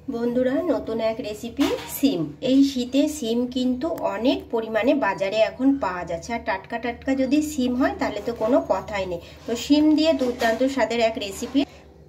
বন্ধুরা নতুন এক রেসিপি সিম। এই শীতে সিম কিন্তু অনেক পরিমাণে বাজারে এখন পাওয়া যাচ্ছে, আর টাটকা টাটকা যদি সিম হয় তাহলে তো কোনো কথাই নেই। তো সিম দিয়ে দুর্দান্ত স্বাদের এক রেসিপি,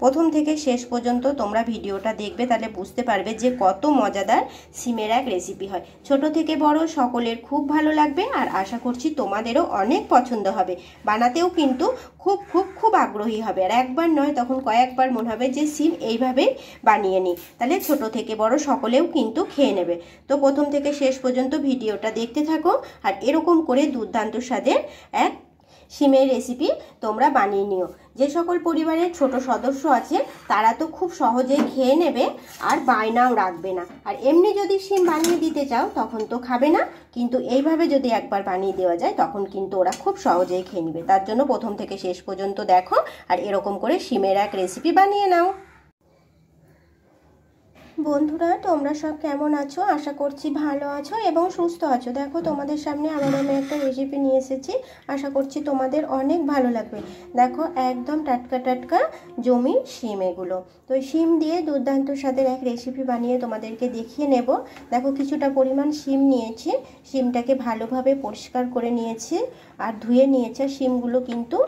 প্রথম থেকে শেষ পর্যন্ত তোমরা ভিডিওটা দেখবে, তাহলে বুঝতে পারবে যে কত মজাদার সিমের এক রেসিপি হয়। ছোট থেকে বড় সকলের খুব ভালো লাগবে, আর আশা করছি তোমাদেরও অনেক পছন্দ হবে। বানাতেও কিন্তু খুব খুব খুব আগ্রহী হবে, আর একবার নয় তখন কয়েকবার মনে হবে যে সিম এইভাবেই বানিয়ে নিই, তাহলে ছোট থেকে বড় সকলেও কিন্তু খেয়ে নেবে। তো প্রথম থেকে শেষ পর্যন্ত ভিডিওটা দেখতে থাকো, আর এরকম করে দুর্দান্ত স্বাদের এক সিমের রেসিপি তোমরা বানিয়ে নিও। যে সকল পরিবারের ছোট সদস্য আছে তারা তো খুব সহজেই খেয়ে নেবে, আর বায়নাও রাখবে না। আর এমনি যদি সিম বানিয়ে দিতে চাও তখন তো খাবে না, কিন্তু এইভাবে যদি একবার বানিয়ে দেওয়া যায় তখন কিন্তু ওরা খুব সহজেই খেয়ে নেবে। তার জন্য প্রথম থেকে শেষ পর্যন্ত দেখো, আর এরকম করে সিমের এক রেসিপি বানিয়ে নাও। বন্ধুরা তোমরা সব কেমন আছো? আশা করছি ভালো আছো এবং সুস্থ আছো। দেখো তোমাদের সামনে আবার আমি একটা রেসিপি নিয়ে এসেছি, আশা করছি তোমাদের অনেক ভালো লাগবে। দেখো একদম টাটকা টাটকা জমি শিম এগুলো। তো শিম দিয়ে দুর্দান্ত স্বাদের এক রেসিপি বানিয়ে তোমাদেরকে দেখিয়ে নেব। দেখো কিছুটা পরিমাণ শিম নিয়েছি, শিমটাকে ভালোভাবে পরিষ্কার করে নিয়েছি আর ধুয়ে নিয়েছি। শিমগুলো কিন্তু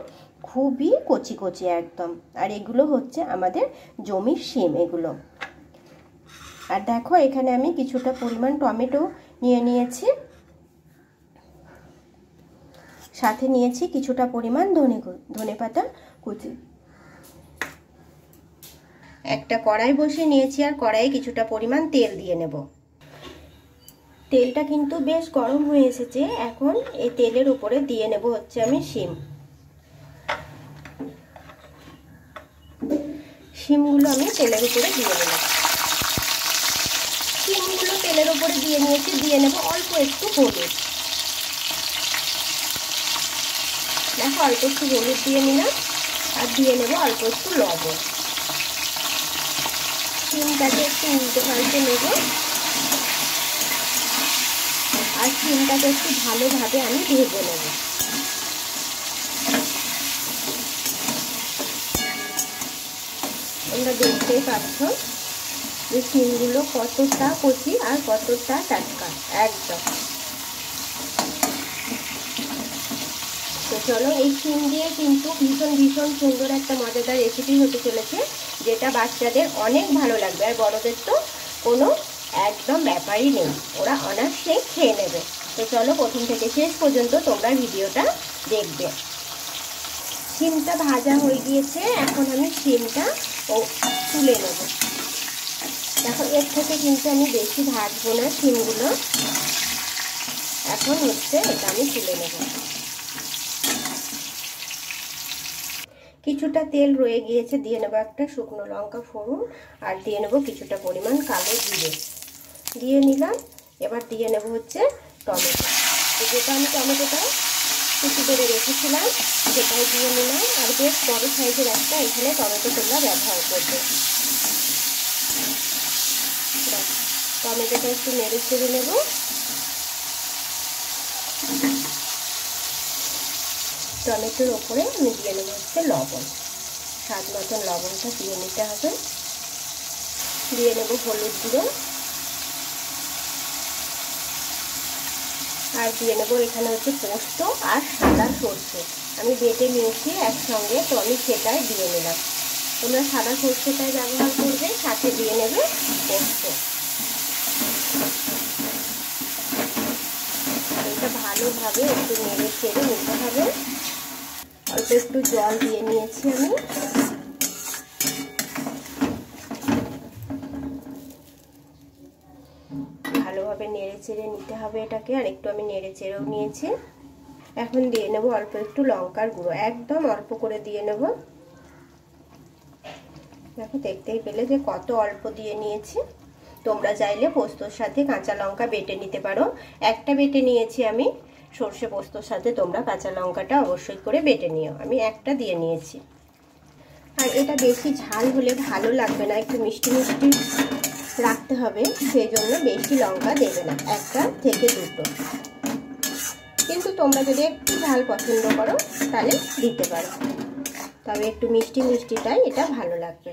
খুবই কচি কচি একদম, আর এগুলো হচ্ছে আমাদের জমির শিম এগুলো। আর দেখো এখানে আমি কিছুটা পরিমাণ টমেটো নিয়ে নিয়েছি, সাথে নিয়েছি কিছুটা পরিমাণ ধনে পাতা কুচি। একটা কড়াই বসিয়ে নিয়েছি, আর কড়াইয়ে কিছুটা পরিমাণ তেল দিয়ে নেব। তেলটা কিন্তু বেশ গরম হয়ে এসেছে। এখন এই তেলের উপরে দিয়ে নেব হচ্ছে আমি শিমগুলো আমি তেলের উপরে দিয়ে নেব। শিমগুলো তেলের উপরে দিয়ে নিয়েছি, দিয়ে নেব অল্প একটু হলুদ। দেখো অল্প একটু হলুদ দিয়ে নিলাম, আর দিয়ে নেব অল্প একটু লবণ। শিমটাকে একটু উল্টে পাল্টে নেব, আর শিমটাকে একটু ভালোভাবে আমি ভেজে নেব। তোমরা দেখতেই পাচ্ছ যে শিমগুলো কতটা কচি আর কতটা টাটকা একদম। তো চলো, এই শিম দিয়ে কিন্তু ভীষণ ভীষণ সুন্দর একটা মজাদার রেসিপি হতে চলেছে, যেটা বাচ্চাদের অনেক ভালো লাগবে, আর বড়দের তো কোনো একদম ব্যাপারই নেই, ওরা অনায়াসে খেয়ে নেবে। তো চলো প্রথম থেকে শেষ পর্যন্ত তোমরা ভিডিওটা দেখবে। শিমটা ভাজা হয়ে গিয়েছে, এখন আমি শিমটা তুলে নেব। দেখো এর থেকে কিন্তু আমি বেশি ভাজবো না শিমগুলো, এখন হচ্ছে এটা আমি তুলে নেব। কিছুটা তেল রয়ে গিয়েছে, দিয়ে নেবো একটা শুকনো লঙ্কা ফোড়ন, আর দিয়ে নেবো কিছুটা পরিমাণ কালো জিরে দিয়ে নিলাম। এবার দিয়ে নেব হচ্ছে টমেটো, যেটা আমি টমেটোটা কুচি করে রেখেছিলাম সেটাই দিয়ে নিলাম। আর বেশ বড় সাইজের একটা এখানে টমেটো তোমরা ব্যবহার করবে। টমেটোটা একটু নেড়ে চেড়ে নেব। টমেটোর ওপরে আমি দিয়ে নেব হচ্ছে লবণ, স্বাদ মতন লবণটা দিয়ে নিতে হবে। দিয়ে নেব হলুদ গুঁড়ো, আর দিয়ে নেব এখানে হচ্ছে পোস্ত আর সাদা সর্ষে আমি বেটে নিয়েছি একসঙ্গে, তো আমি সেটাই দিয়ে নিলাম। তোমরা সাদা সর্ষেটাই ব্যবহার করবে, সাথে দিয়ে নেবে পোস্ত। এটা ভালোভাবে একটু নেড়ে চেড়ে নিতে হবে। অল্প একটু জল দিয়ে নিয়েছি আমি। ভালোভাবে নেড়ে চেড়ে নিতে হবে এটাকে, আর একটু আমি নেড়ে চেড়েও নিয়েছি। এখন দিয়ে নেব অল্প একটু লঙ্কার গুঁড়ো, একদম অল্প করে দিয়ে নেব। দেখো দেখতেই পেলে যে কত অল্প দিয়ে নিয়েছি। তোমরা চাইলে পোস্তর সাথে কাঁচা লঙ্কা বেটে নিতে পারো। একটা বেটে নিয়েছি আমি সর্ষে পোস্তর সাথে, তোমরা কাঁচা লঙ্কাটা অবশ্যই করে বেটে নিও। আমি একটা দিয়ে নিয়েছি। আর এটা বেশি ঝাল হলে ভালো লাগবে না, একটু মিষ্টি মিষ্টি রাখতে হবে, সেই জন্য বেশি লঙ্কা দেবে না, একটা থেকে দুটো। কিন্তু তোমরা যদি একটু ঝাল পছন্দ করো তাহলে দিতে পারো, তবে একটু মিষ্টি মিষ্টিটাই এটা ভালো লাগবে।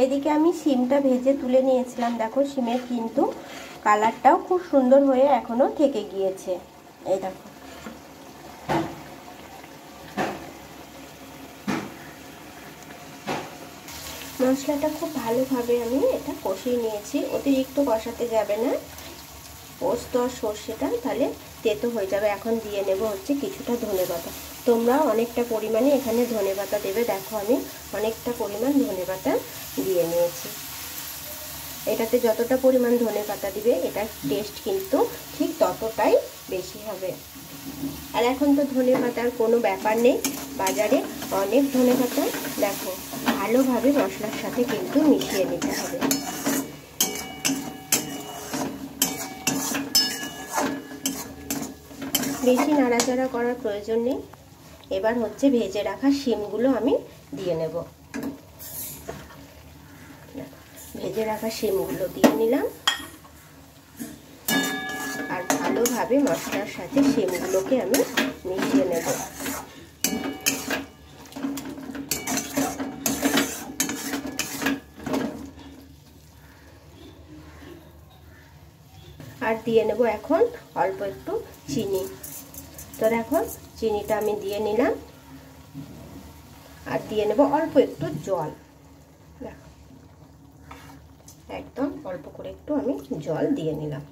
এদিকে আমি শিমটা ভেজে তুলে নিয়েছিলাম। দেখো শিমের কিন্তু কালারটাও খুব সুন্দর হয়ে এখনো থেকে গিয়েছে। এই দেখো মশলাটা খুব ভালোভাবে আমি এটা কষিয়ে নিয়েছি। অতিরিক্ত কষাতে যাবে না, পোস্ত আর সর্ষেটা তাহলে তেতো হয়ে যাবে। এখন দিয়ে নেব হচ্ছে কিছুটা ধনেপাতা। তোমরা অনেকটা পরিমাণে এখানে ধনেপাতা দেবে। দেখো আমি অনেকটা পরিমাণ ধনেপাতা দিয়ে নিয়েছি। এটাতে যতটা পরিমাণ ধনেপাতা দিবে এটার টেস্ট কিন্তু ঠিক ততটাই বেশি হবে। আর এখন তো ধনেপাতার কোনো ব্যাপার নেই, বাজারে অনেক ধনেপাতা। দেখো ভালোভাবে মশলার সাথে কিন্তু মিশিয়ে নিতে হবে। বেশি নাড়াচাড়া করার প্রয়োজন নেই। এবার হচ্ছে ভেজে রাখা শিমগুলো আমি দিয়ে নেব। ভেজে রাখা শিমগুলো দিয়ে নিলাম আর ভালোভাবে মশলার সাথে শিমগুলোকে আমি মিশিয়ে নেব। আর দিয়ে নেব এখন অল্প একটু চিনি। তো দেখো চিনিটা আমি দিয়ে নিলাম আর দিয়ে নেব অল্প একটু জল। দেখো একদম অল্প করে একটু আমি জল দিয়ে নিলাম।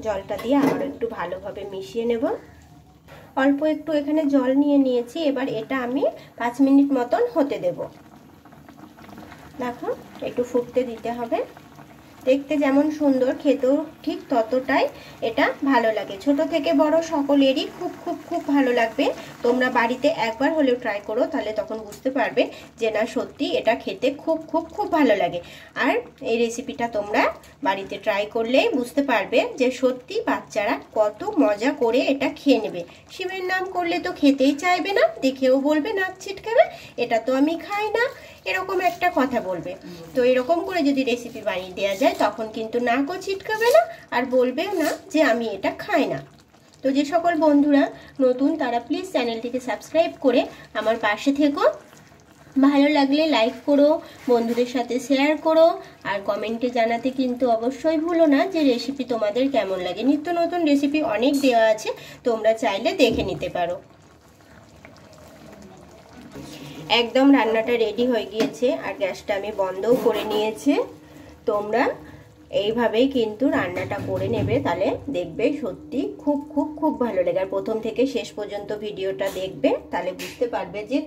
জলটা দিয়ে আবার একটু ভালোভাবে মিশিয়ে নেব। অল্প একটু এখানে জল নিয়ে নিয়েছি। এবার এটা আমি 5 মিনিট মতন হতে দেব। দেখো একটু ফুটতে দিতে হবে। দেখতে যেমন সুন্দর, খেতেও ঠিক ততটাই এটা ভালো লাগে। ছোট থেকে বড় সকলেরই খুব খুব খুব ভালো লাগবে। তোমরা বাড়িতে একবার হলেও ট্রাই করো, তাহলে তখন বুঝতে পারবে যে না সত্যি এটা খেতে খুব খুব খুব ভালো লাগে। আর এই রেসিপিটা তোমরা বাড়িতে ট্রাই করলেই বুঝতে পারবে যে সত্যি বাচ্চারা কত মজা করে এটা খেয়ে নেবে। শিমের নাম করলে তো খেতেই চাইবে না, দেখেও বলবে নাক ছিটকাবে এটা তো আমি খাই না, এরকম একটা কথা বলবে। তো এরকম করে যদি রেসিপি বানিয়ে দেওয়া যায় তখন কিন্তু নাকও ছিটকাবে না আর বলবেও না যে আমি এটা খাই না। তো যে সকল বন্ধুরা নতুন তারা প্লিজ চ্যানেলটিকে সাবস্ক্রাইব করে আমার পাশে থেকো। ভালো লাগলে লাইক করো, বন্ধুদের সাথে শেয়ার করো আর কমেন্টে জানাতে কিন্তু অবশ্যই ভুলো না যে রেসিপি তোমাদের কেমন লাগে। নিত্য নতুন রেসিপি অনেক দেওয়া আছে, তোমরা চাইলে দেখে নিতে পারো। একদম রান্নাটা রেডি হয়ে গিয়েছে আর গ্যাসটা আমি বন্ধও করে নিয়েছি। তোমরা এইভাবেই কিন্তু রান্নাটা করে নেবে, তাহলে দেখবে সত্যি খুব খুব খুব ভালো লাগে। আর প্রথম থেকে শেষ পর্যন্ত ভিডিওটা দেখবে, তাহলে বুঝতে পারবে যে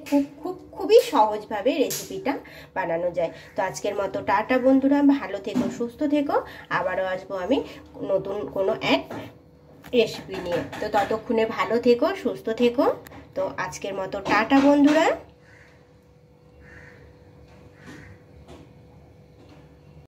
খুবই সহজভাবে রেসিপিটা বানানো যায়। তো আজকের মতো টাটা বন্ধুরা, ভালো থেকো, সুস্থ থেকো। আবারও আসবো আমি নতুন কোনো এক রেসিপি নিয়ে। তো ততক্ষণে ভালো থেকো, সুস্থ থেকো। তো আজকের মতো টাটা বন্ধুরা।